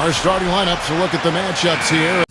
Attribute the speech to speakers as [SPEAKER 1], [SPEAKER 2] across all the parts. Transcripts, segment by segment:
[SPEAKER 1] Our starting lineups, a look at the matchups here.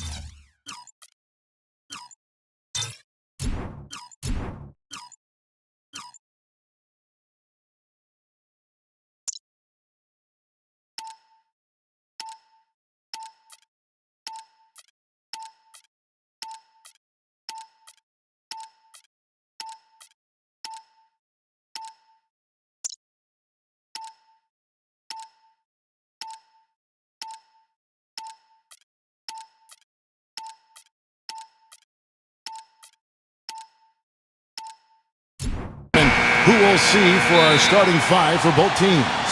[SPEAKER 1] Who we'll see for our starting five for both teams.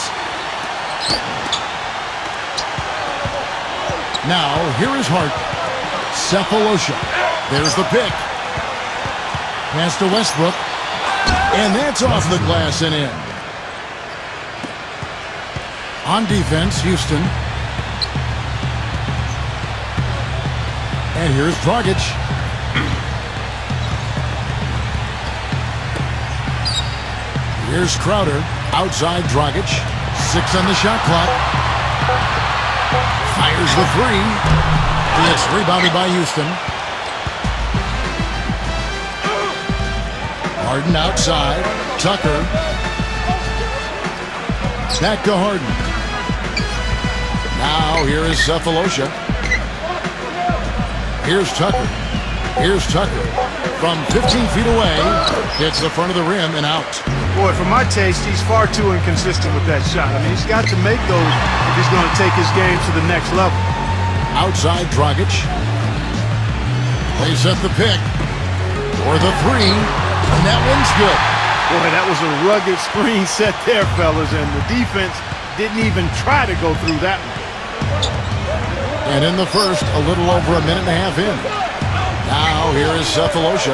[SPEAKER 1] Now, here is Hart. Cephalosha. There's the pick. Pass to Westbrook. And that's off the glass and in. On defense, Houston. And here's Dragic. Here's Crowder, outside Dragic, 6 on the shot clock. Fires the three. It's rebounded by Houston. Harden outside, Tucker. Back to Harden. Now here is Cephalosha. Here's Tucker. Here's Tucker. From 15 feet away, hits the front of the rim and out.
[SPEAKER 2] Boy, for my taste, he's far too inconsistent with that shot. I mean, he's got to make those if he's going to take his game to the next level.
[SPEAKER 1] Outside Dragic. They set the pick. For the three. And that one's good.
[SPEAKER 2] Boy, that was a rugged screen set there, fellas, and the defense didn't even try to go through that one.
[SPEAKER 1] And in the first, a little over a minute and a half in. Now here is Cephalosha.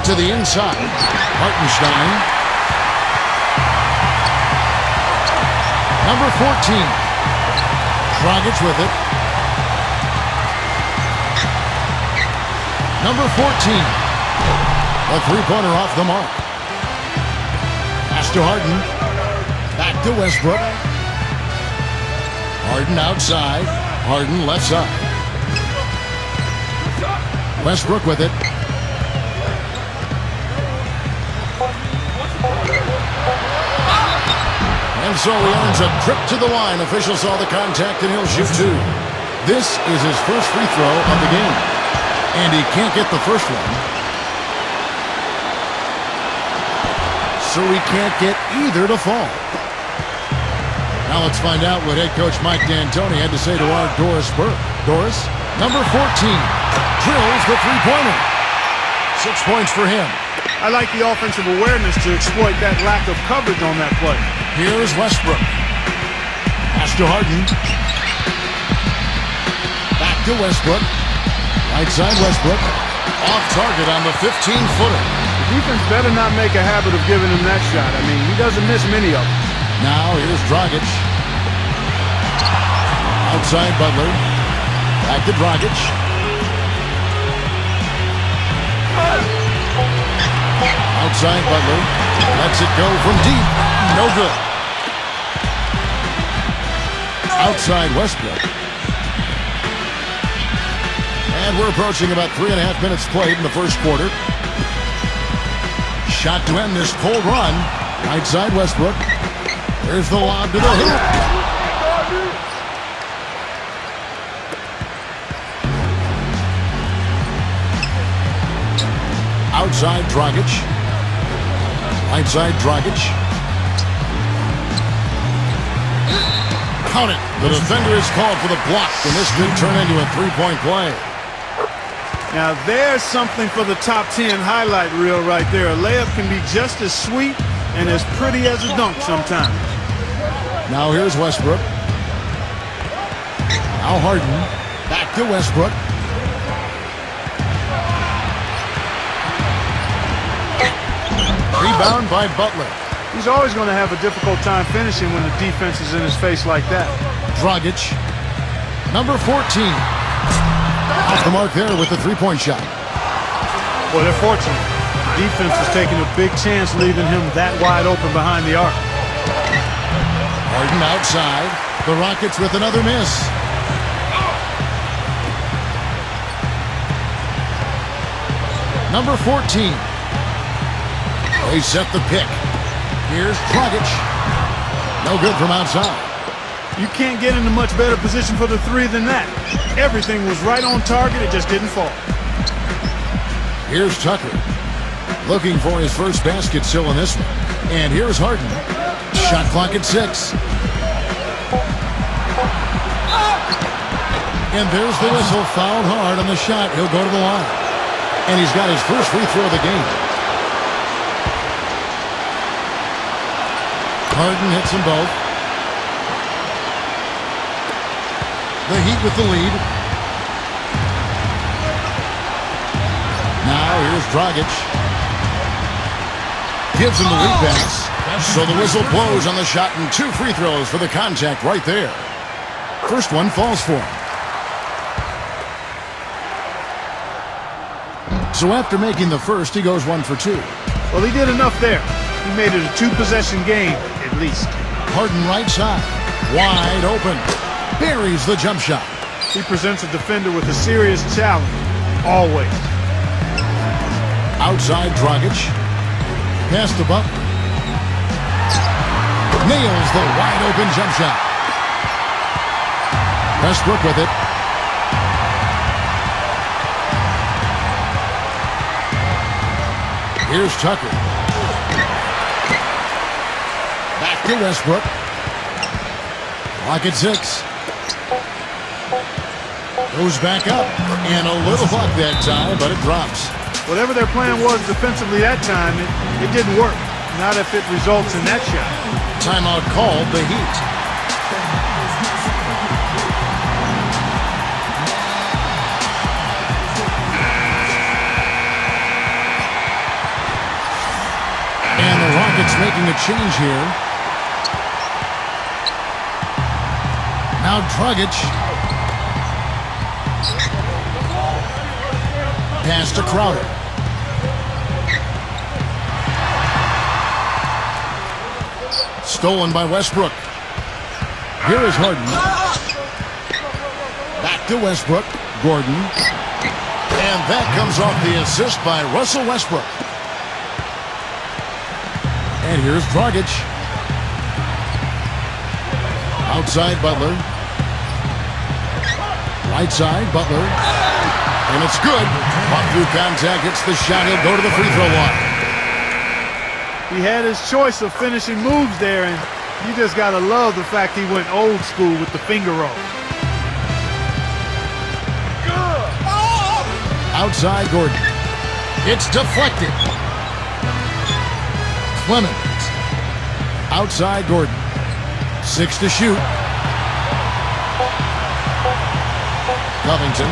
[SPEAKER 1] To the inside. Hartenstein. Number 14. Dragic with it. Number 14. A three-pointer off the mark. Pass to Harden. Back to Westbrook. Harden outside. Harden left side. Westbrook with it. And so he earns a trip to the line. Official saw the contact and he'll shoot two. This is his first free throw of the game. And he can't get the first one. So he can't get either to fall. Now let's find out what head coach Mike D'Antoni had to say to our Doris Burke. Doris, number 14, drills the three-pointer. 6 points for him.
[SPEAKER 2] I like the offensive awareness to exploit that lack of coverage on that play.
[SPEAKER 1] Here is Westbrook. Pass to Harden. Back to Westbrook. Right side Westbrook. Off target on the 15-footer.
[SPEAKER 2] The defense better not make a habit of giving him that shot. I mean, he doesn't miss many of them.
[SPEAKER 1] Now here's Dragic. Outside Butler. Back to Dragic. Outside Butler. Lets it go from deep. No good. Outside Westbrook. And we're approaching about 3.5 minutes played in the first quarter. Shot to end this cold run. Right side Westbrook. There's the lob to the hoop. Outside Dragic. Right side Dragic. Count it. The defender is called for the block, and this could turn into a three-point play.
[SPEAKER 2] Now there's something for the top 10 highlight reel right there. A layup can be just as sweet and as pretty as a dunk sometimes.
[SPEAKER 1] Now here's Westbrook. Now Harden. Back to Westbrook. Rebound by Butler.
[SPEAKER 2] He's always going to have a difficult time finishing when the defense is in his face like that.
[SPEAKER 1] Dragic. Number 14. Off the mark there with the three-point shot.
[SPEAKER 2] Boy, they're fortunate. The defense is taking a big chance leaving him that wide open behind the arc.
[SPEAKER 1] Harden outside. The Rockets with another miss. Number 14. They set the pick. Here's Dragic. No good from outside.
[SPEAKER 2] You can't get into much better position for the three than that. Everything was right on target. It just didn't fall.
[SPEAKER 1] Here's Tucker. Looking for his first basket still in this one. And here's Harden. Shot clock at 6. And there's the whistle. Fouled hard on the shot. He'll go to the line. And he's got his first free throw of the game. Harden hits them both. The Heat with the lead. Now here's Dragic. Gives him the lead pass. So the whistle blows on the shot and 2 free throws for the contact right there. First one falls for him. So after making the first, he goes 1 for 2.
[SPEAKER 2] Well, he did enough there. He made it a 2-possession game, at least.
[SPEAKER 1] Harden right side. Wide open. Buries the jump shot.
[SPEAKER 2] He presents a defender with a serious challenge. Always.
[SPEAKER 1] Outside Dragic. Pass the Butler. Nails the wide open jump shot. Westbrook with it. Here's Tucker. Back to Westbrook. Clock at 6. Goes back up. And a little luck that time, but it drops.
[SPEAKER 2] Whatever their plan was defensively that time, it didn't work. Not if it results in that shot.
[SPEAKER 1] Timeout called the Heat. And the Rockets making a change here. Now Dragic. Pass to Crowder. Stolen by Westbrook. Here is Harden. Back to Westbrook. Gordon. And that comes off the assist by Russell Westbrook. And here's Dragic. Outside Butler. Right side Butler. And it's good. Caught through contact. Hits the shot. He'll go to the free throw line.
[SPEAKER 2] He had his choice of finishing moves there, and you just got to love the fact he went old school with the finger roll.
[SPEAKER 1] Outside Gordon. It's deflected. Clemens. Outside Gordon. 6 to shoot. Covington.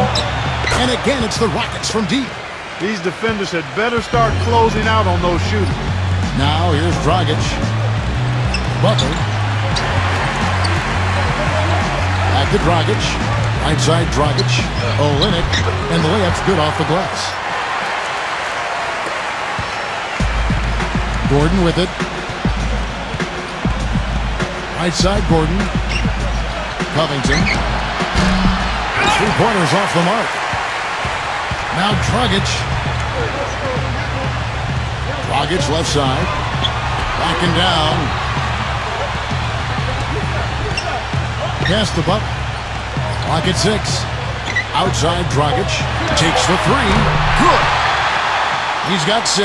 [SPEAKER 1] And again, it's the Rockets from deep.
[SPEAKER 2] These defenders had better start closing out on those shooters.
[SPEAKER 1] Now here's Dragic. Butler. Back to Dragic. Right side Dragic. Olynyk. And the layup's good off the glass. Gordon with it. Right side Gordon. Covington. 3-pointers off the mark. Now Dragic. Dragic left side. Backing down. Pass the Buck. Clock at 6. Outside Dragic. Takes the 3. Good. He's got 6.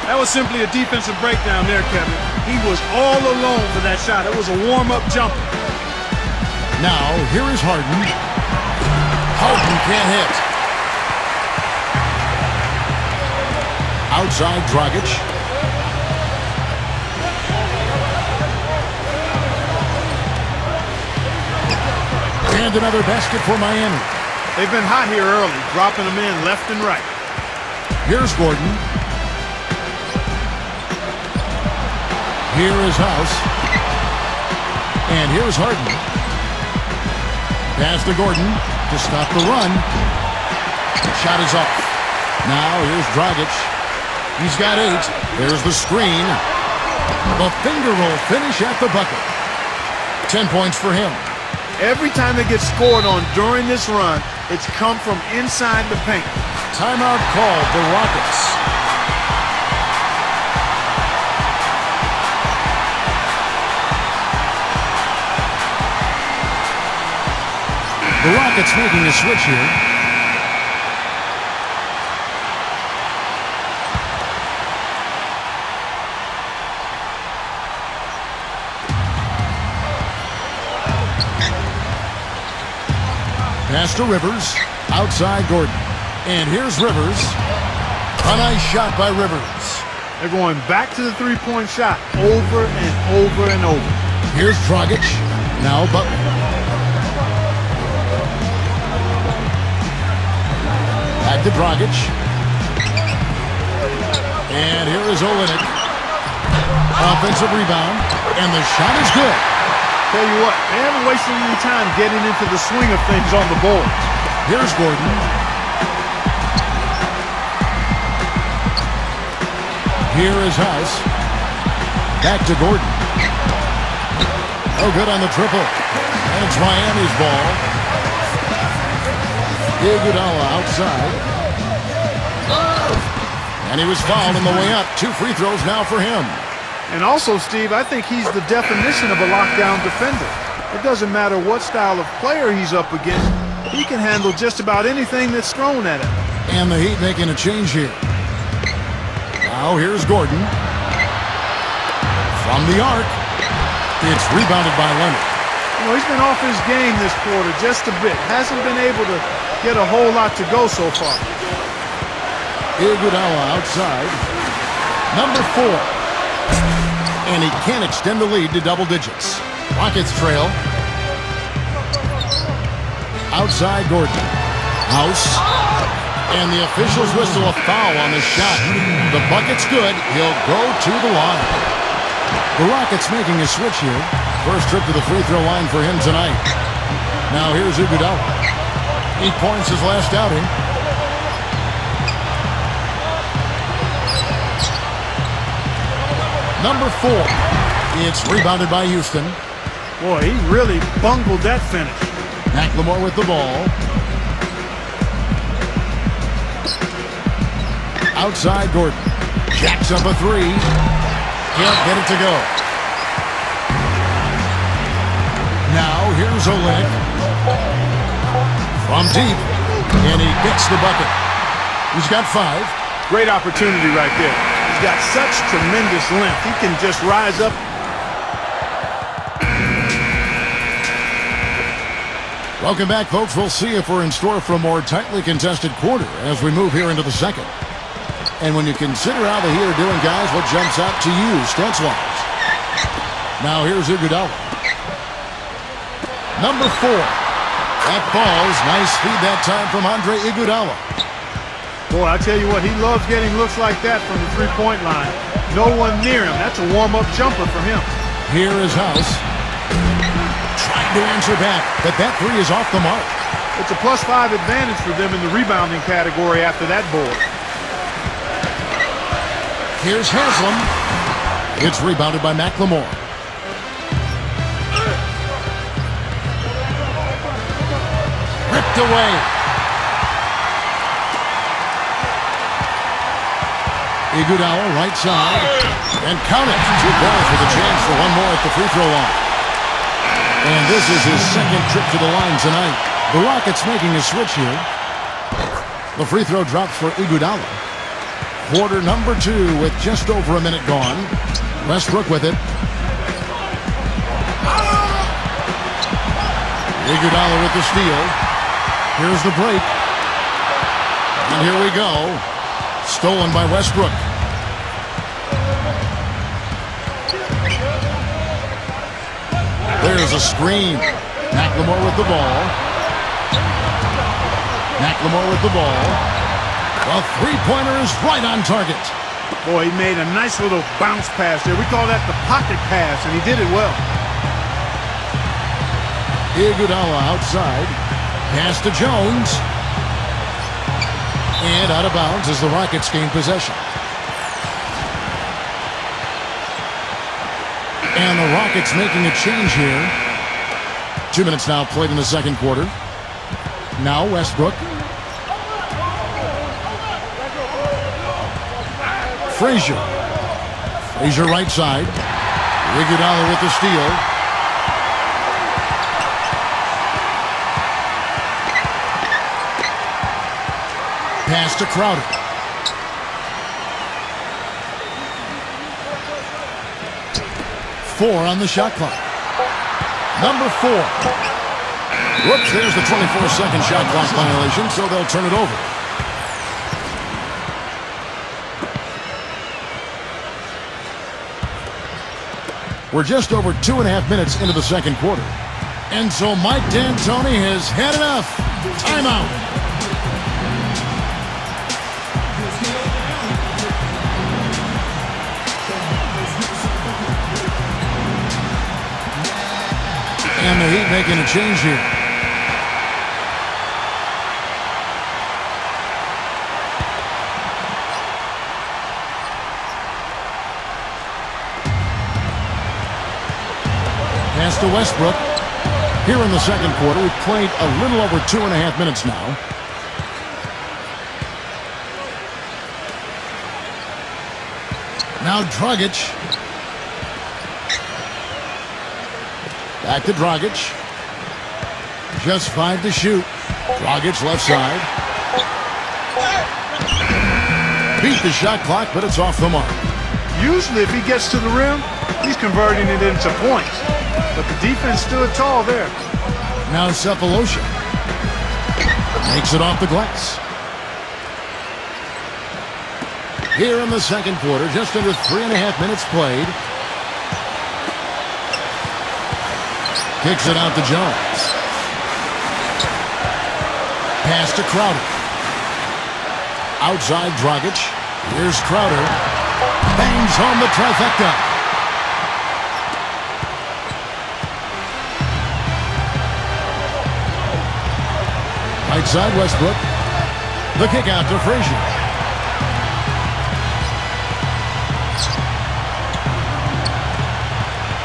[SPEAKER 2] That was simply a defensive breakdown there, Kevin. He was all alone for that shot. It was a warm-up jumper.
[SPEAKER 1] Now, here is Harden. Harden can't hit. Outside Dragic. And another basket for Miami.
[SPEAKER 2] They've been hot here early, dropping them in left and right.
[SPEAKER 1] Here's Gordon. Here is House. And here's Harden. Pass to Gordon to stop the run. Shot is off. Now here's Dragic. He's got 8. There's the screen. The finger roll finish at the bucket. 10 points for him.
[SPEAKER 2] Every time they get scored on during this run, It's come from inside the paint.
[SPEAKER 1] Timeout called the Rockets. The Rockets making a switch here. Pass to Rivers. Outside Gordon. And here's Rivers. A nice shot by Rivers.
[SPEAKER 2] They're going back to the three-point shot over and over and over.
[SPEAKER 1] Here's Dragic. Now Butler. Back to Dragic. And here is Olynyk. Offensive rebound. And the shot is good.
[SPEAKER 2] Tell you what, they haven't wasted any time getting into the swing of things on the board.
[SPEAKER 1] Here's Gordon. Here is House. Back to Gordon. Oh, good on the triple. And it's Miami's ball. Iguodala outside. And he was fouled on the way up. 2 free throws now for him.
[SPEAKER 2] And also, Steve, I think he's the definition of a lockdown defender. It doesn't matter what style of player he's up against. He can handle just about anything that's thrown at him.
[SPEAKER 1] And the Heat making a change here. Now here's Gordon. From the arc. It's rebounded by Leonard.
[SPEAKER 2] You know, he's been off his game this quarter just a bit. Hasn't been able to get a whole lot to go so far.
[SPEAKER 1] Iguodala outside. Number 4. And he can't extend the lead to double digits. Rockets trail. Outside Gordon. House. And the officials whistle a foul on the shot. The bucket's good. He'll go to the line. The Rockets making a switch here. First trip to the free throw line for him tonight. Now here's Iguodala. 8 points his last outing. Number 4. It's rebounded by Houston.
[SPEAKER 2] Boy, he really bungled that finish.
[SPEAKER 1] McLemore with the ball. Outside Gordon. Jacks up a 3. Can't get it to go. Now here's Olynyk. From deep. And he gets the bucket. He's got 5.
[SPEAKER 2] Great opportunity right there. He's got such tremendous length. He can just rise up.
[SPEAKER 1] Welcome back, folks. We'll see if we're in store for a more tightly contested quarter as we move here into the second. And when you consider how the Heat are doing, guys, what jumps out to you, stats-wise? Now here's Iguodala. Number 4. That falls. Nice feed that time from Andre Iguodala.
[SPEAKER 2] Boy, I tell you what, he loves getting looks like that from the three-point line. No one near him. That's a warm-up jumper for him.
[SPEAKER 1] Here is House. Trying to answer back, but that 3 is off the mark.
[SPEAKER 2] It's a +5 advantage for them in the rebounding category after that board.
[SPEAKER 1] Here's Haslam. It's rebounded by McLemore. Ripped away. Iguodala, right side. And count it. 2 balls with a chance for one more at the free throw line. And this is his second trip to the line tonight. The Rockets making a switch here. The free throw drops for Iguodala. Quarter number 2 with just over a minute gone. Westbrook with it. Iguodala with the steal. Here's the break. And here we go. Stolen by Westbrook. There's a screen. McLemore with the ball. McLemore with the ball. The three-pointer is right on target.
[SPEAKER 2] Boy, he made a nice little bounce pass there. We call that the pocket pass, and he did it well.
[SPEAKER 1] Iguodala outside. Pass to Jones. And out of bounds as the Rockets gain possession. And the Rockets making a change here. 2 minutes now played in the second quarter. Now Westbrook. Frazier. Frazier right side. Iguodala with the steal. Pass to Crowder. Four on the shot clock. Number 4. Whoops, there's the 24-second shot clock violation, so they'll turn it over. We're just over 2.5 minutes into the second quarter. And so Mike D'Antoni has had enough. Timeout. And the Heat making a change here. Pass to Westbrook. Here in the second quarter, we've played a little over 2.5 minutes now. Now Dragic. Back to Dragic. Just 5 to shoot. Dragic left side. Beat the shot clock, but it's off the mark.
[SPEAKER 2] Usually if he gets to the rim, he's converting it into points. But the defense stood tall there.
[SPEAKER 1] Now Cephalosha. Makes it off the glass. Here in the second quarter, just under 3.5 minutes played. Kicks it out to Jones. Pass to Crowder. Outside Dragic. Here's Crowder. Bangs home the trifecta. Right side Westbrook. The kick out to Frazier.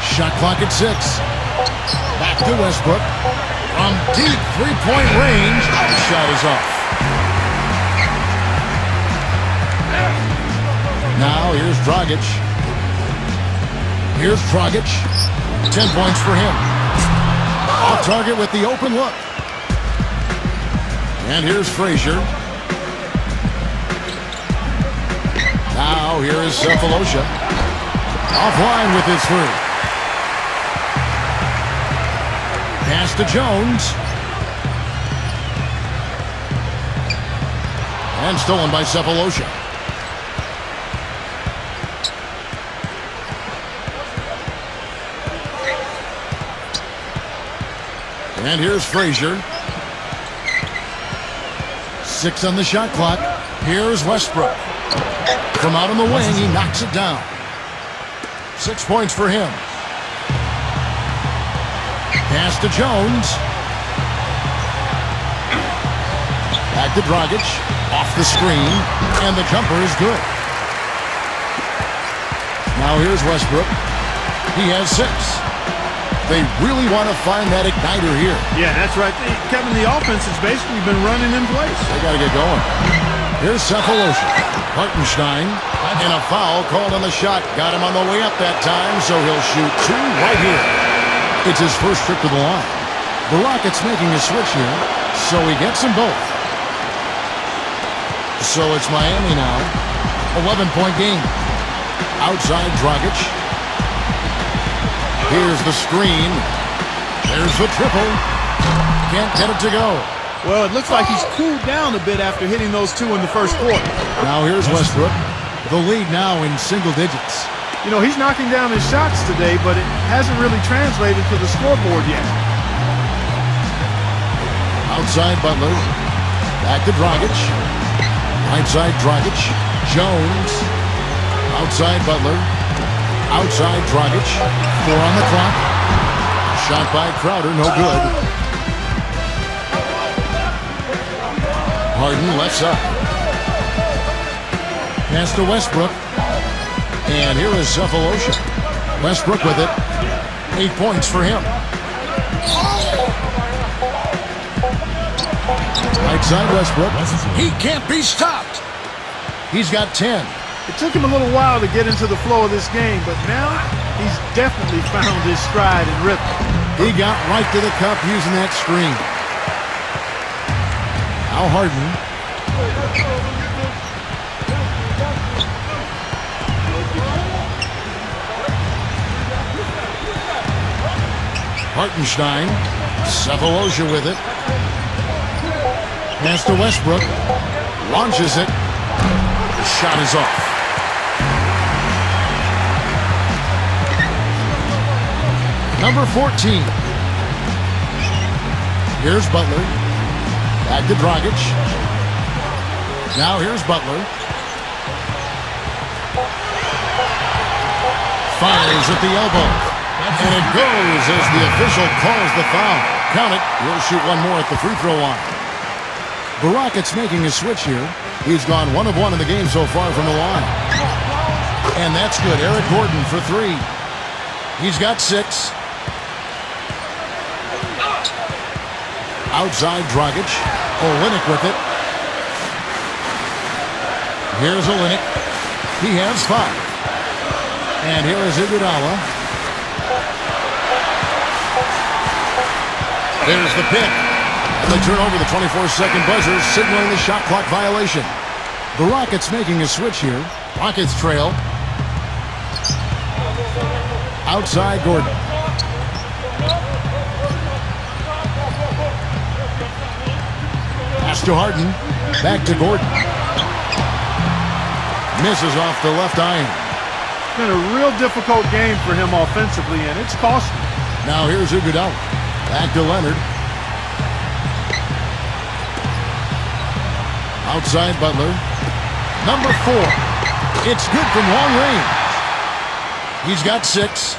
[SPEAKER 1] Shot clock at 6. Back to Westbrook. From deep three-point range. The shot is off. Now here's Dragic. Here's Dragic. 10 points for him. Off target with the open look. And here's Frazier. Now here is Cephalosha. Offline with his 3. Pass to Jones. And stolen by Cephalosha. And here's Frazier. 6 on the shot clock. Here's Westbrook. From out on the wing, he knocks it down. 6 points for him. Pass to Jones. Back to Dragic. Off the screen. And the jumper is good. Now here's Westbrook. He has 6. They really want to find that igniter here.
[SPEAKER 2] Yeah, that's right. Kevin, the offense has basically been running in place.
[SPEAKER 1] They got to get going. Here's Cephalosha. Hartenstein. And a foul called on the shot. Got him on the way up that time, so he'll shoot 2 right here. It's his first trip to the line. The Rockets making a switch here, so he gets them both. So it's Miami now. 11-point game. Outside Dragic. Here's the screen. There's the triple. Can't get it to go.
[SPEAKER 2] Well, it looks like he's cooled down a bit after hitting those 2 in the first quarter.
[SPEAKER 1] Now here's Westbrook. The lead now in single digits.
[SPEAKER 2] You know, he's knocking down his shots today, but it hasn't really translated to the scoreboard yet. Outside Butler. Back to Dragic. Right side Dragic. Jones. Outside Butler. Outside Dragic. 4 on the clock. Shot by Crowder, no good. Harden left side. Pass to Westbrook. And here is Cephalosha. Westbrook with it. 8 points for him.
[SPEAKER 1] Right side Westbrook. He can't be stopped. He's got 10.
[SPEAKER 3] It took him a little while to get into the flow of this game, but now he's definitely found his stride and rhythm.
[SPEAKER 1] He got right to the cup using that screen. Now Harden. Hartenstein. Cephalosha with it. Pass to Westbrook. Launches it. The shot is off. Number 14. Here's Butler. Back to Dragic. Now here's Butler. Fires at the elbow. And it goes as the official calls the foul. Count it. He'll shoot one more at the free throw line. The Rockets making a switch here. He's gone 1 of 1 in the game so far from the line. And that's good. Eric Gordon for 3. He's got 6. Outside Dragic. Olynyk with it. Here's Olynyk. He has 5. And here is Iguodala. There's the pick. And they turn over the 24-second buzzer, signaling the shot clock violation. The Rockets making a switch here. Rockets trail. Outside Gordon. Pass to Harden. Back to Gordon. Misses off the left iron.
[SPEAKER 3] It's been a real difficult game for him offensively, and it's costly.
[SPEAKER 1] Now here's Iguodala. Back to Leonard. Outside Butler. Number 4. It's good from long range. He's got 6.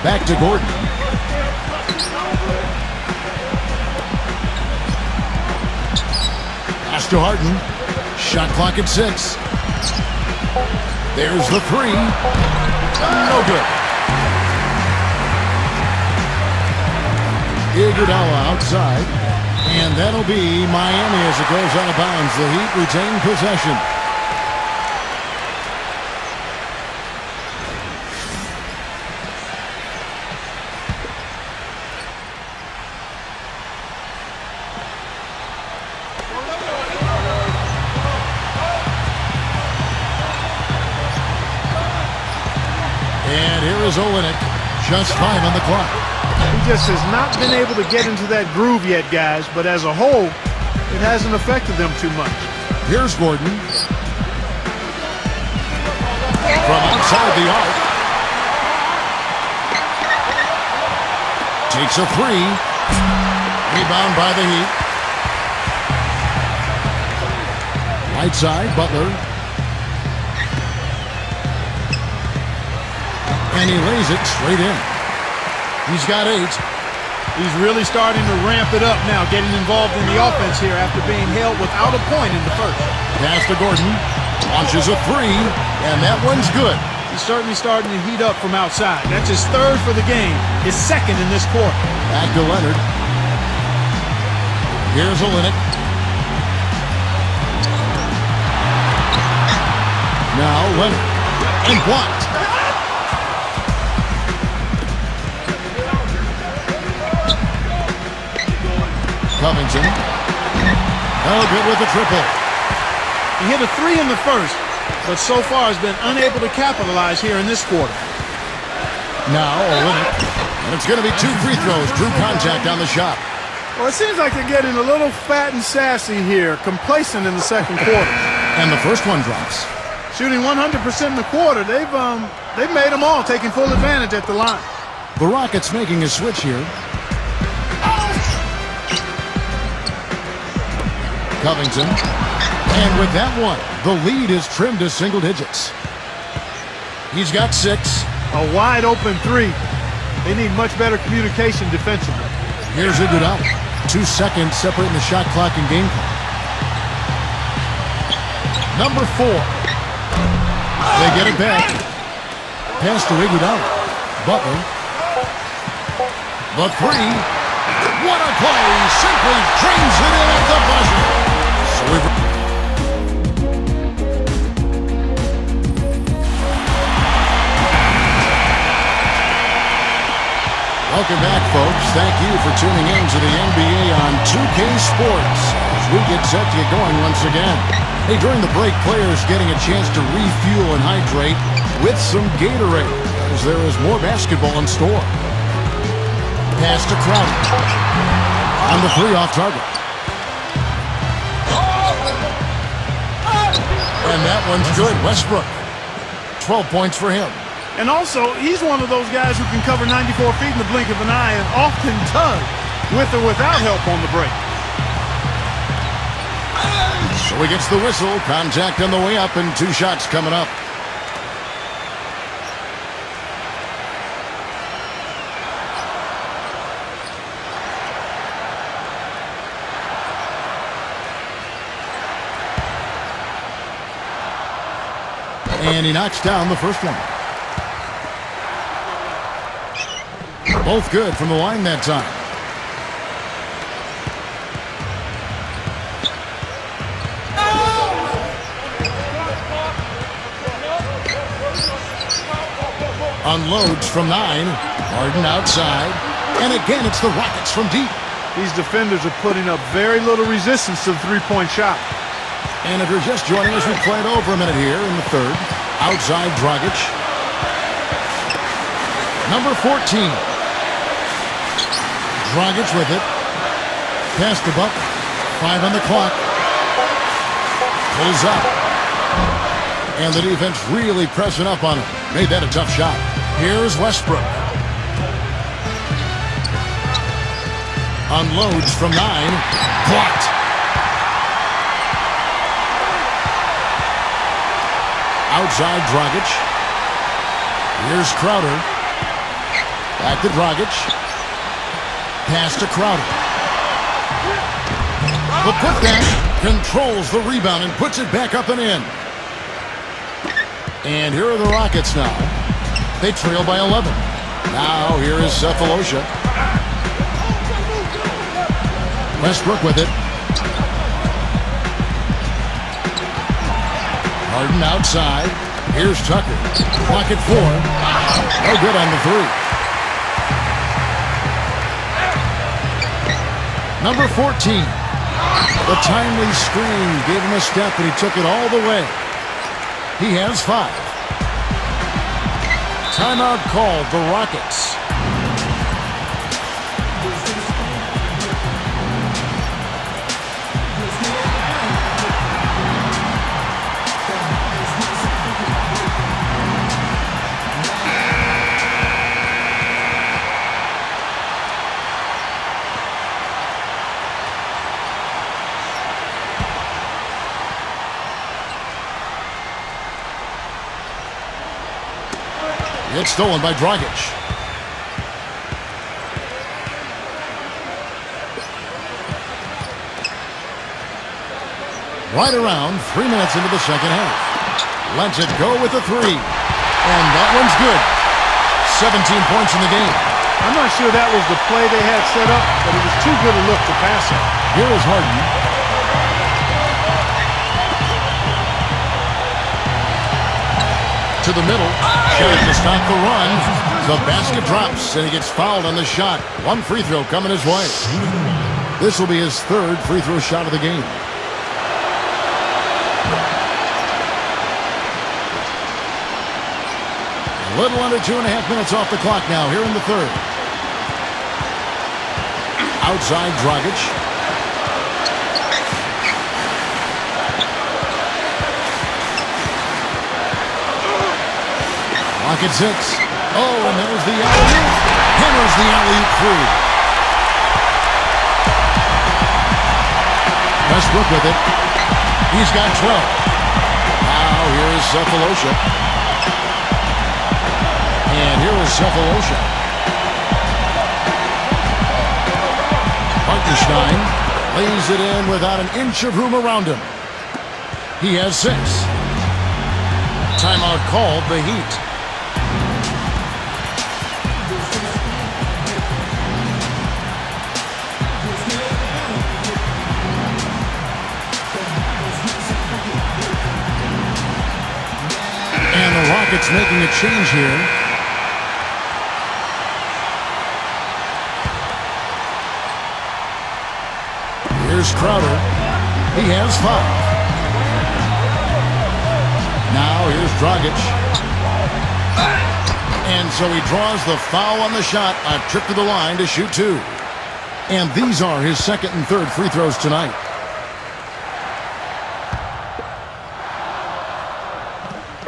[SPEAKER 1] Back to Gordon. Pass to Harden. Shot clock at 6. There's the 3. No good. Iguodala outside. And that'll be Miami as it goes out of bounds. The Heat retain possession. And here is Olynyk. Just 5 on the clock.
[SPEAKER 3] He just has not been able to get into that groove yet, guys, but as a whole, it hasn't affected them too much.
[SPEAKER 1] Here's Gordon. From outside the arc. Takes a 3. Rebound by the Heat. Right side, Butler. And he lays it straight in. He's got 8.
[SPEAKER 3] He's really starting to ramp it up now, getting involved in the offense here after being held without a point in the first.
[SPEAKER 1] Pass to Gordon. Launches a 3, and that one's good.
[SPEAKER 3] He's certainly starting to heat up from outside. That's his 3rd for the game, his 2nd in this quarter.
[SPEAKER 1] Back to Leonard. Here's Olynyk. Now Leonard. And blocked. Covington. No good with the triple.
[SPEAKER 3] He hit a 3 in the first, but so far has been unable to capitalize here in this quarter.
[SPEAKER 1] Now Olynyk. And it's going to be 2 free throws. Drew contact on the shot.
[SPEAKER 3] Well, it seems like they're getting a little fat and sassy here, complacent in the second quarter.
[SPEAKER 1] And the first one drops.
[SPEAKER 3] Shooting 100% in the quarter, they've made them all, taking full advantage at the line.
[SPEAKER 1] The Rockets making a switch here. Covington. And with that one, the lead is trimmed to single digits. He's got 6.
[SPEAKER 3] A wide open 3. They need much better communication defensively.
[SPEAKER 1] Here's Iguodala. 2 seconds separating the shot clock and game clock. Number 4. They get it back. Pass to Iguodala. Butler. The three. What a play. Simply trains it in at the buzzer. So welcome back, folks. Thank you for tuning in to the NBA on 2K Sports as we get set to get going once again. Hey, during the break, players getting a chance to refuel and hydrate with some Gatorade as there is more basketball in store. Pass to Crowder. On the three off target. And that one's good. Westbrook. 12 points for him.
[SPEAKER 3] And also, he's one of those guys who can cover 94 feet in the blink of an eye and often does, with or without help on the break.
[SPEAKER 1] So he gets the whistle. Contact on the way up and 2 shots coming up. And he knocks down the first one. Both good from the line that time. Unloads from 9. Harden outside. And again, it's the Rockets from deep.
[SPEAKER 3] These defenders are putting up very little resistance to the three-point shot.
[SPEAKER 1] And if you're just joining us, we played over a minute here in the third. Outside Dragic. Number 14. Dragic with it. Pass to Butler. 5 on the clock. Pulls up. And the defense really pressing up on him. Made that a tough shot. Here's Westbrook. Unloads from 9. Blocked. Outside Dragic. Here's Crowder. Back to Dragic. Pass to Crowder. The putback controls the rebound and puts it back up and in. And here are the Rockets now. They trail by 11. Now here is Cephalosha. Westbrook with it. Harden outside. Here's Tucker. Clock at 4. No good on the 3. Number 14. The timely screen gave him a step, and he took it all the way. He has 5. Timeout called, the Rockets. It's stolen by Dragic. Right around 3 minutes into the second half. Lets it go with a 3. And that one's good. 17 points in the game.
[SPEAKER 3] I'm not sure that was the play they had set up, but it was too good a look to pass it.
[SPEAKER 1] Here is Harden. To the middle. Tries to stop the run. The basket drops, and he gets fouled on the shot. 1 free throw coming his way. This will be his 3rd free throw shot of the game. A little under 2.5 minutes off the clock now here in the 3rd. Outside Dragic. Clock at 6. Oh, and there's the alley-oop. Hammers the alley-oop through. Westbrook with it. He's got 12. Now here's Cephalosha. And here is Cephalosha. Hartenstein lays it in without an inch of room around him. He has 6. Timeout called, the Heat. Rockets making a change here. Here's Crowder. He has 5. Now here's Dragic. And so he draws the foul on the shot. A trip to the line to shoot 2. And these are his second and third free throws tonight.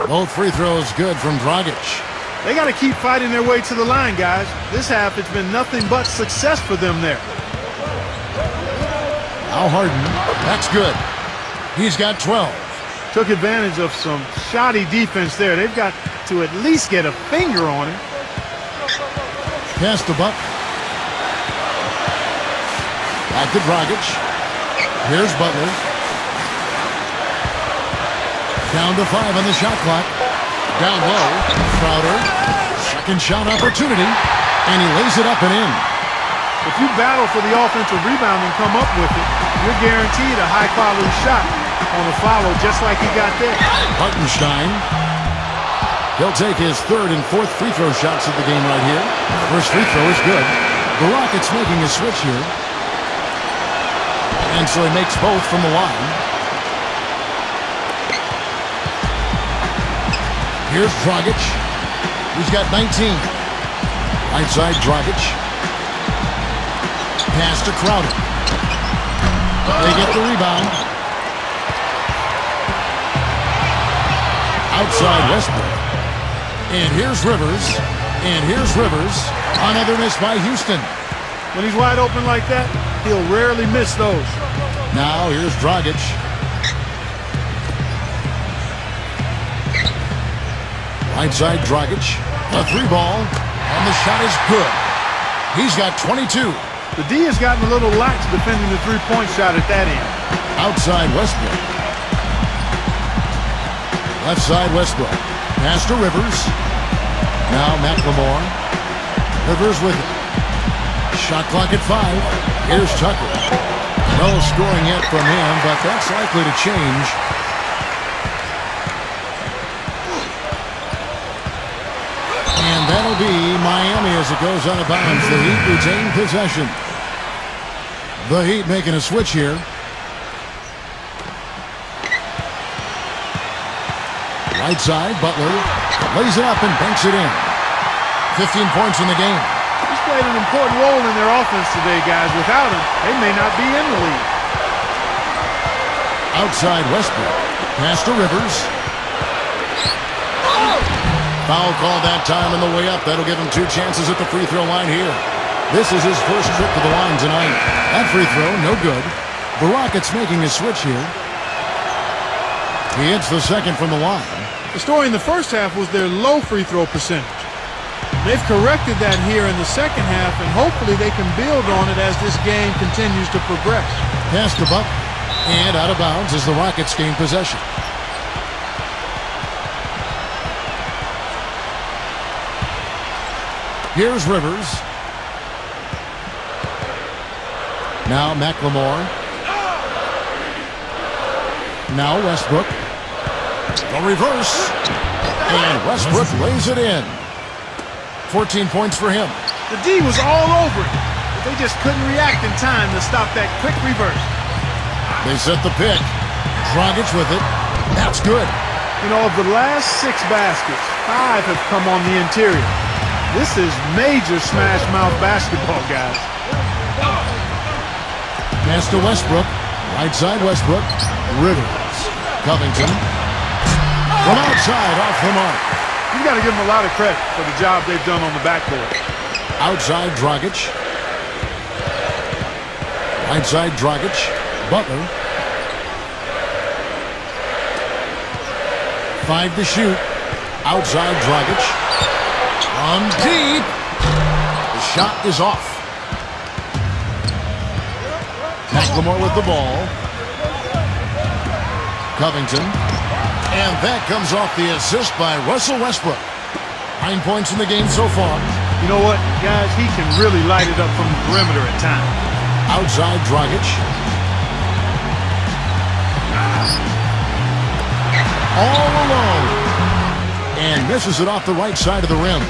[SPEAKER 1] Both free throws good from Dragic.
[SPEAKER 3] They got to keep fighting their way to the line, guys. This half, it's been nothing but success for them there.
[SPEAKER 1] Now Harden. That's good. He's got 12.
[SPEAKER 3] Took advantage of some shoddy defense there. They've got to at least get a finger on him.
[SPEAKER 1] Pass to Buck. Back to Dragic. Here's Butler. Down to 5 on the shot clock. Down low. Crowder. Second shot opportunity. And he lays it up and in.
[SPEAKER 3] If you battle for the offensive rebound and come up with it, you're guaranteed a high-quality shot on the follow, just like he got there.
[SPEAKER 1] Hartenstein. He'll take his third and fourth free throw shots of the game right here. First free throw is good. The Rockets making a switch here. And so he makes both from the line. Here's Dragic. He's got 19. Right side, Dragic. Pass to Crowder. They get the rebound. Outside Westbrook. And here's Rivers. And here's Rivers. Another miss by Houston.
[SPEAKER 3] When he's wide open like that, he'll rarely miss those.
[SPEAKER 1] Now here's Dragic. Right side Dragic. A 3-ball. And the shot is good. He's got 22.
[SPEAKER 3] The D has gotten a little lax defending the three-point shot at that end.
[SPEAKER 1] Outside Westbrook. Left side Westbrook. Pass to Rivers. Now McLemore. Rivers with it. Shot clock at 5. Here's Tucker. No scoring yet from him, but that's likely to change. And that'll be Miami as it goes out of bounds. The Heat retain possession. The Heat making a switch here. Right side, Butler lays it up and banks it in. 15 points in the game.
[SPEAKER 3] He's played an important role in their offense today, guys. Without him, they may not be in the league.
[SPEAKER 1] Outside Westbrook. Pass to Rivers. Foul call that time on the way up. That'll give him 2 chances at the free throw line here. This is his first trip to the line tonight. That free throw, no good. The Rockets making a switch here. He hits the second from the line.
[SPEAKER 3] The story in the first half was their low free throw percentage. They've corrected that here in the second half, and hopefully they can build on it as this game continues to progress.
[SPEAKER 1] Pass to Buck, and out of bounds as the Rockets gain possession. Here's Rivers. Now McLemore. Now Westbrook. The reverse. And Westbrook lays it in. 14 points for him.
[SPEAKER 3] The D was all over it, but they just couldn't react in time to stop that quick reverse.
[SPEAKER 1] They set the pick. Dragic with it. That's good.
[SPEAKER 3] You know, of the last 6 baskets, 5 have come on the interior. This is major smash mouth basketball, guys.
[SPEAKER 1] Pass to Westbrook. Right side Westbrook. Rivers. Covington. From outside, off the mark.
[SPEAKER 3] You got to give them a lot of credit for the job they've done on the backboard.
[SPEAKER 1] Outside Dragic. Right side Dragic. Butler. 5 to shoot. Outside Dragic. On deep. The shot is off. McLemore with the ball. Covington. And that comes off the assist by Russell Westbrook. 9 points in the game so far.
[SPEAKER 3] You know what, guys? He can really light it up from the perimeter at times.
[SPEAKER 1] Outside Dragic. All alone. And misses it off the right side of the rim.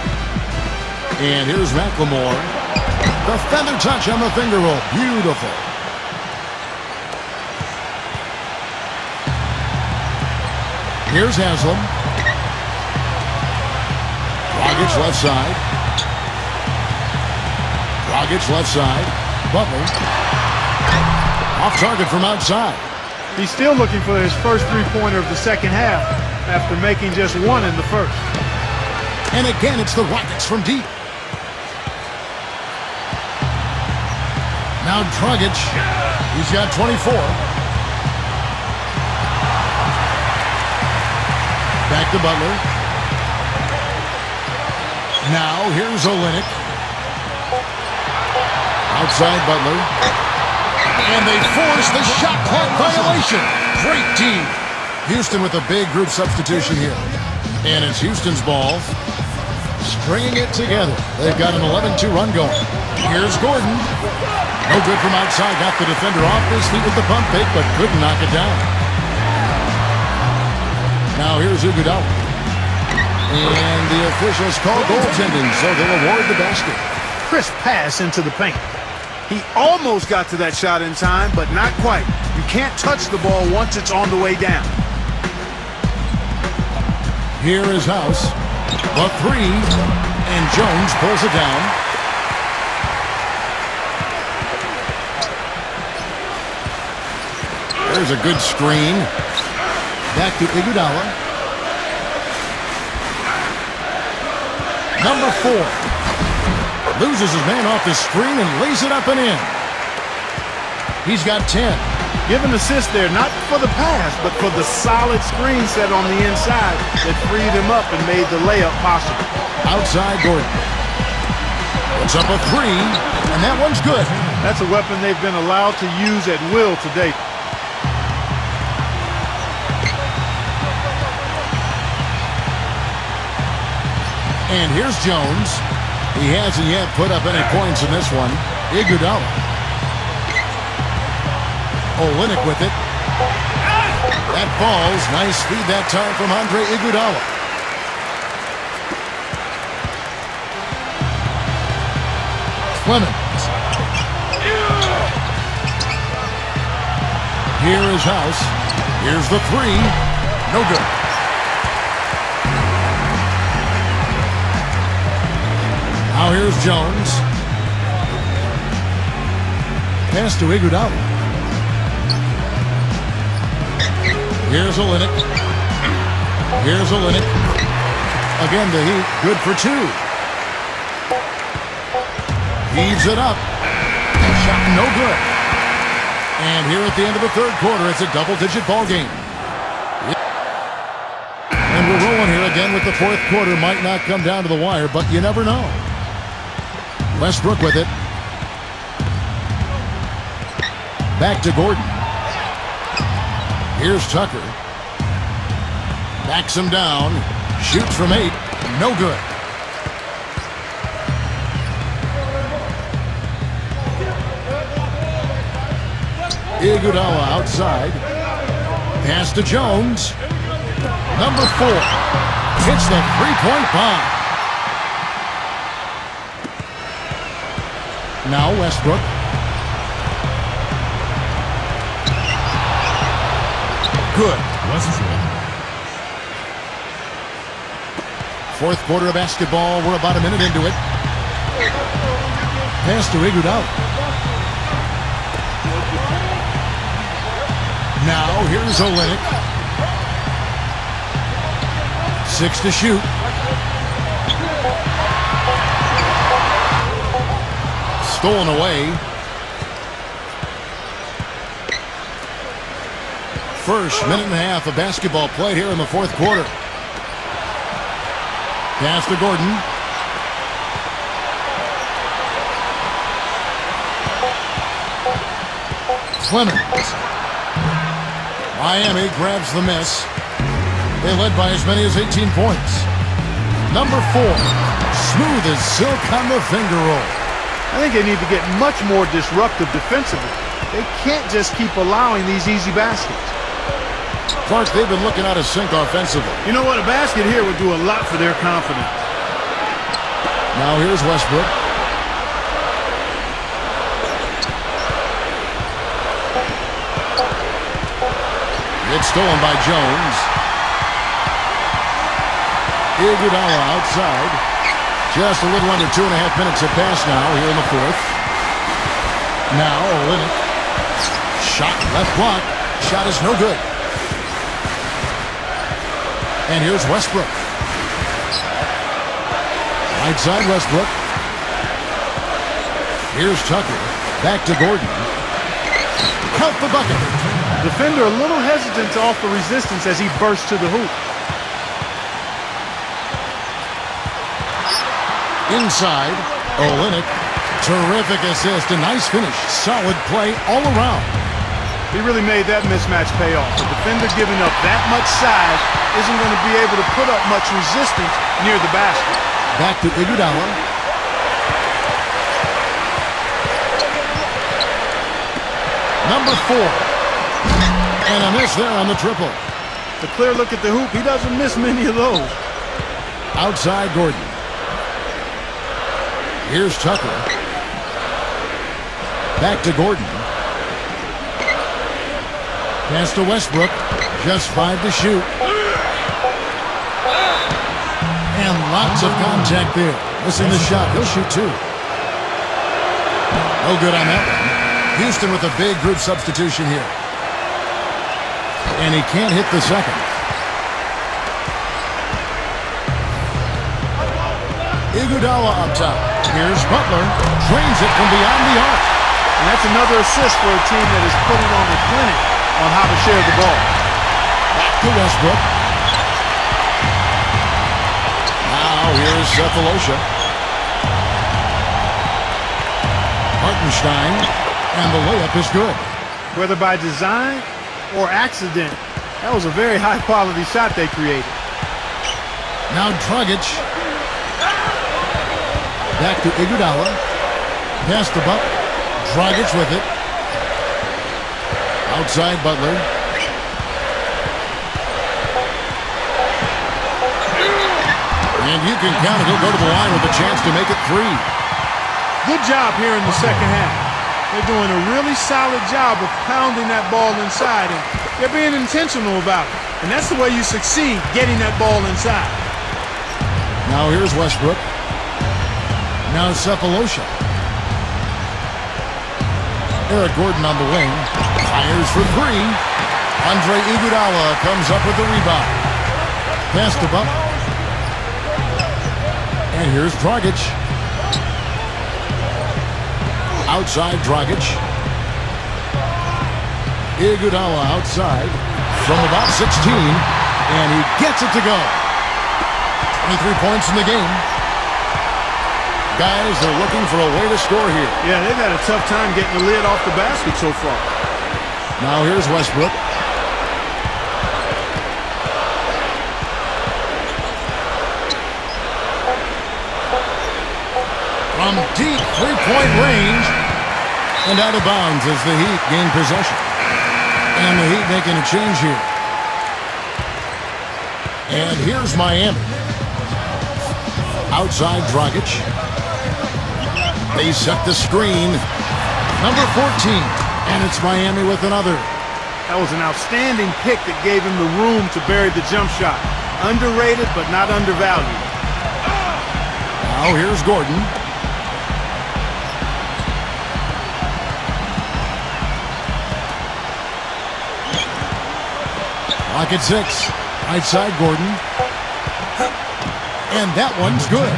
[SPEAKER 1] And here's McLemore. The feather touch on the finger roll. Beautiful. Here's Haslam. Dragic left side. Dragic left side. Butler. Off target from outside.
[SPEAKER 3] He's still looking for his first three-pointer of the second half after making just one in the first.
[SPEAKER 1] And again, it's the Rockets from deep. Now Dragic. He's got 24. Back to Butler. Now here's Olynyk. Outside Butler. And they force the shot clock violation. Great team. Houston with a big group substitution here. And it's Houston's ball. Stringing it together. They've got an 11-2 run going. Here's Gordon. No good from outside. Got the defender off his feet with the pump fake, but couldn't knock it down. Now here's Iguodala. And the officials call goaltending, so they'll award the basket.
[SPEAKER 3] Crisp pass into the paint. He almost got to that shot in time, but not quite. You can't touch the ball once it's on the way down.
[SPEAKER 1] Here is House. The three. And Jones pulls it down. There's a good screen. Back to Iguodala. Number 4. Loses his man off the screen and lays it up and in. He's got 10.
[SPEAKER 3] Give an assist there, not for the pass, but for the solid screen set on the inside that freed him up and made the layup possible.
[SPEAKER 1] Outside Gordon. Puts up a 3, and that one's good.
[SPEAKER 3] That's a weapon they've been allowed to use at will to date.
[SPEAKER 1] And here's Jones. He hasn't yet put up any points in this one. Iguodala. Olynyk with it. That falls. Nice feed that time from Andre Iguodala. Clemens. Here is House. Here's the 3. No good. Now here's Jones. Pass to Iguodala. Here's Olynyk. Here's Olynyk. Again, the Heat, good for 2. Heaves it up. Shot no good. And here at the end of the third quarter, it's a double-digit ball game. And we're rolling here again with the fourth quarter. Might not come down to the wire, but you never know. Westbrook with it. Back to Gordon. Here's Tucker. Backs him down. Shoots from 8. No good. Iguodala outside. Pass to Jones. Number 4. Hits the three-point bomb. Now Westbrook. Good. Fourth quarter of basketball. We're about a minute into it. Pass to Iguodala. Now here's Olynyk. 6 to shoot. Stolen away. First minute and a half of basketball played here in the fourth quarter. Pass to Gordon. Clemens. Miami grabs the miss. They led by as many as 18 points. Number 4. Smooth as silk on the finger roll.
[SPEAKER 3] I think they need to get much more disruptive defensively. They can't just keep allowing these easy baskets.
[SPEAKER 1] Clark, they've been looking out of sync offensively.
[SPEAKER 3] You know what? A basket here would do a lot for their confidence.
[SPEAKER 1] Now here's Westbrook. It's stolen by Jones. Iguodala outside. Just a little under 2.5 minutes have passed now here in the fourth. Now Olynyk. Shot left block. Shot is no good. And here's Westbrook. Right side Westbrook. Here's Tucker. Back to Gordon. Count the bucket.
[SPEAKER 3] Defender a little hesitant to offer resistance as he bursts to the hoop.
[SPEAKER 1] Inside, Olynyk. Terrific assist. A nice finish. Solid play all around.
[SPEAKER 3] He really made that mismatch pay off. The defender giving up that much size isn't going to be able to put up much resistance near the basket.
[SPEAKER 1] Back to Iguodala. Number 4. And a miss there on the triple.
[SPEAKER 3] A clear look at the hoop. He doesn't miss many of those.
[SPEAKER 1] Outside Gordon. Here's Tucker. Back to Gordon. Pass to Westbrook. Just 5 to shoot. And lots of contact there. Missing the shot. He'll shoot 2. No good on that one. Houston with a big group substitution here. And he can't hit the second. Iguodala up top. Here's Butler. Drains it from beyond the arc.
[SPEAKER 3] And that's another assist for a team that is putting on a clinic on how to share the ball.
[SPEAKER 1] Back to Westbrook. Now here's Cephalosha. Hartenstein. And the layup is good.
[SPEAKER 3] Whether by design or accident, that was a very high-quality shot they created.
[SPEAKER 1] Now Dragic. Back to Iguodala. Pass the buck. Dragic with it. Outside Butler. And you can count it. He'll go to the line with a chance to make it 3.
[SPEAKER 3] Good job here in the second half. They're doing a really solid job of pounding that ball inside, and they're being intentional about it. And that's the way you succeed, getting that ball inside.
[SPEAKER 1] Now here's Westbrook. Now Cephalosha. Eric Gordon on the wing. Fires for 3. Andre Iguodala comes up with the rebound. Pass to Buck. And here's Dragic. Outside Dragic. Iguodala outside from about 16. And he gets it to go. 23 points in the game. Guys, they're looking for a way to score here.
[SPEAKER 3] Yeah, they've had a tough time getting the lid off the basket so far.
[SPEAKER 1] Now here's Westbrook. From deep three-point range and out of bounds as the Heat gain possession. And the Heat making a change here. And here's Miami. Outside Dragic. They set the screen. Number 14. And it's Miami with another.
[SPEAKER 3] That was an outstanding pick that gave him the room to bury the jump shot. Underrated, but not undervalued.
[SPEAKER 1] Now here's Gordon. Clock at 6. Right side Gordon. And that one's good.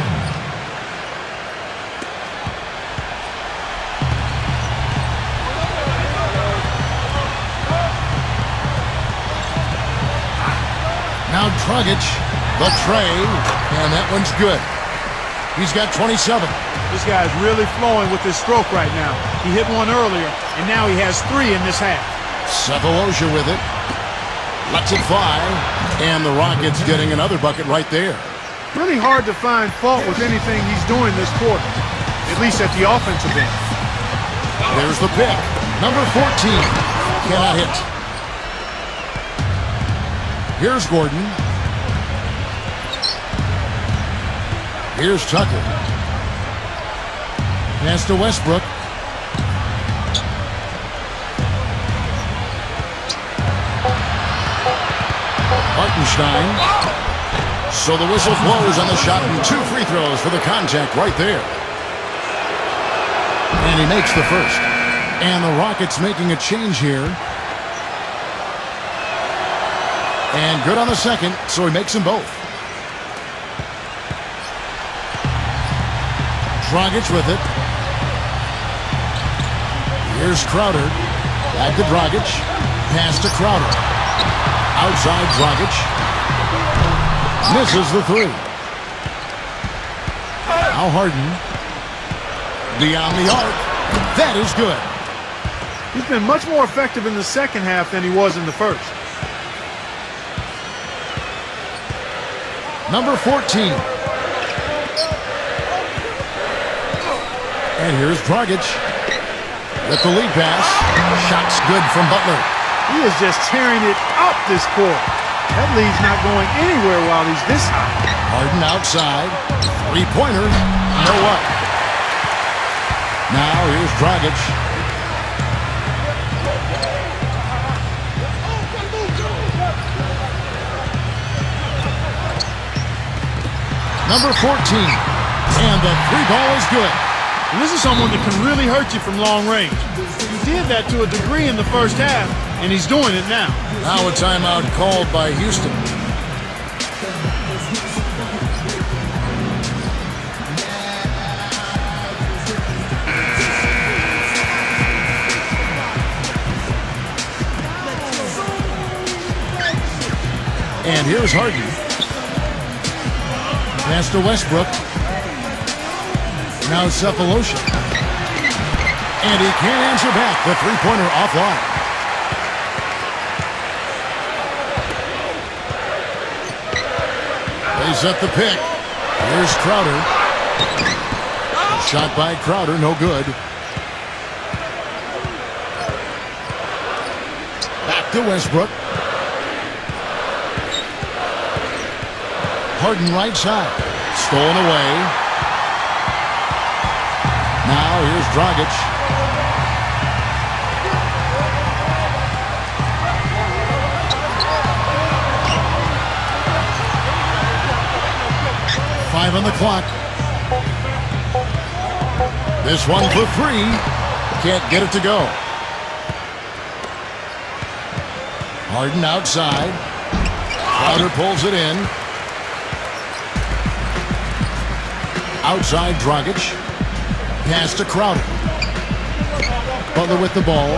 [SPEAKER 1] Now Dragic, the tray, and that one's good. He's got 27.
[SPEAKER 3] This guy's really flowing with his stroke right now. He hit one earlier, and now he has 3 in this half.
[SPEAKER 1] Cephalosha with it. Lets it fly. And the Rockets getting another bucket right there.
[SPEAKER 3] Really hard to find fault with anything he's doing this quarter, at least at the offensive end.
[SPEAKER 1] There's the pick. Number 14. Cannot hit. Here's Gordon. Here's Tucker. Pass to Westbrook. Hartenstein. So the whistle blows on the shot and 2 free throws for the contact right there. And he makes the first. And the Rockets making a change here. And good on the second, so he makes them both. Dragic with it. Here's Crowder. Back to Dragic. Pass to Crowder. Outside Dragic. Misses the 3. Now Harden. Beyond the arc. That is good.
[SPEAKER 3] He's been much more effective in the second half than he was in the first.
[SPEAKER 1] Number 14. And here's Dragic with the lead pass. Shot's good from Butler.
[SPEAKER 3] He is just tearing it up this court. That lead's not going anywhere while he's this high.
[SPEAKER 1] Harden outside. 3-pointer. No up. Now here's Dragic. Number 14. And the 3-ball is good.
[SPEAKER 3] And this is someone that can really hurt you from long range. He did that to a degree in the first half, and he's doing it now.
[SPEAKER 1] Now a timeout called by Houston. And here's Harden. Pass to Westbrook. Now Cephalosha. And he can't answer back. The 3-pointer offline. They set the pick. Here's Crowder. Shot by Crowder, no good. Back to Westbrook. Harden right side. Stolen away. Now here's Dragic. Five on the clock. This one for 3. Can't get it to go. Harden outside. Crowder pulls it in. Outside Dragic. Pass to Crowder. Butler with the ball.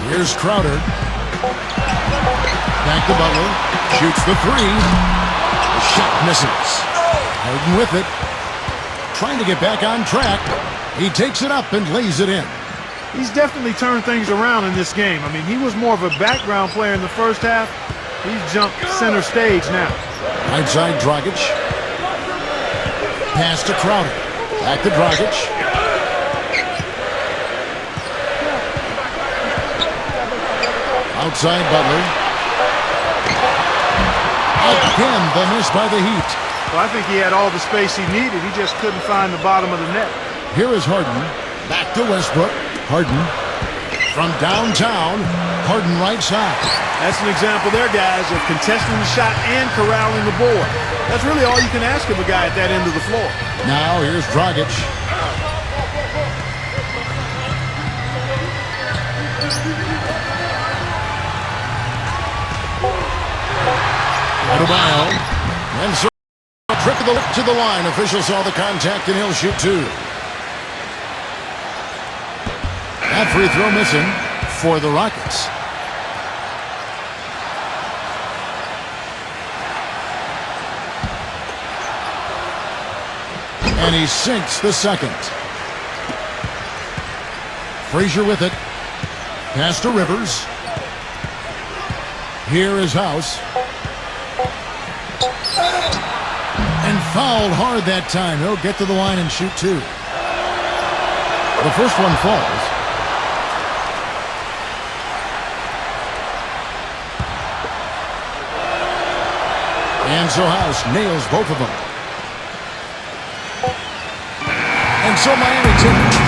[SPEAKER 1] Here's Crowder. Back to Butler. Shoots the 3. The shot misses. Harden with it. Trying to get back on track. He takes it up and lays it in.
[SPEAKER 3] He's definitely turned things around in this game. I mean, he was more of a background player in the first half. He's jumped center stage now.
[SPEAKER 1] Right side Dragic. Pass to Crowder. Back to Dragic. Outside Butler. Again, the miss by the Heat.
[SPEAKER 3] Well, I think he had all the space he needed. He just couldn't find the bottom of the net.
[SPEAKER 1] Here is Harden. Back to Westbrook. Harden. From downtown. Harden right side.
[SPEAKER 3] That's an example there, guys, of contesting the shot and corralling the board. That's really all you can ask of a guy at that end of the floor.
[SPEAKER 1] Now here's Dragic. Adebayo. And so trip to the line. Official saw the contact and he'll shoot 2. That free throw missing for the Rockets. And he sinks the second. Frazier with it. Pass to Rivers. Here is House. And fouled hard that time. He'll get to the line and shoot 2. The first one falls. And so House nails both of them. And so Miami takes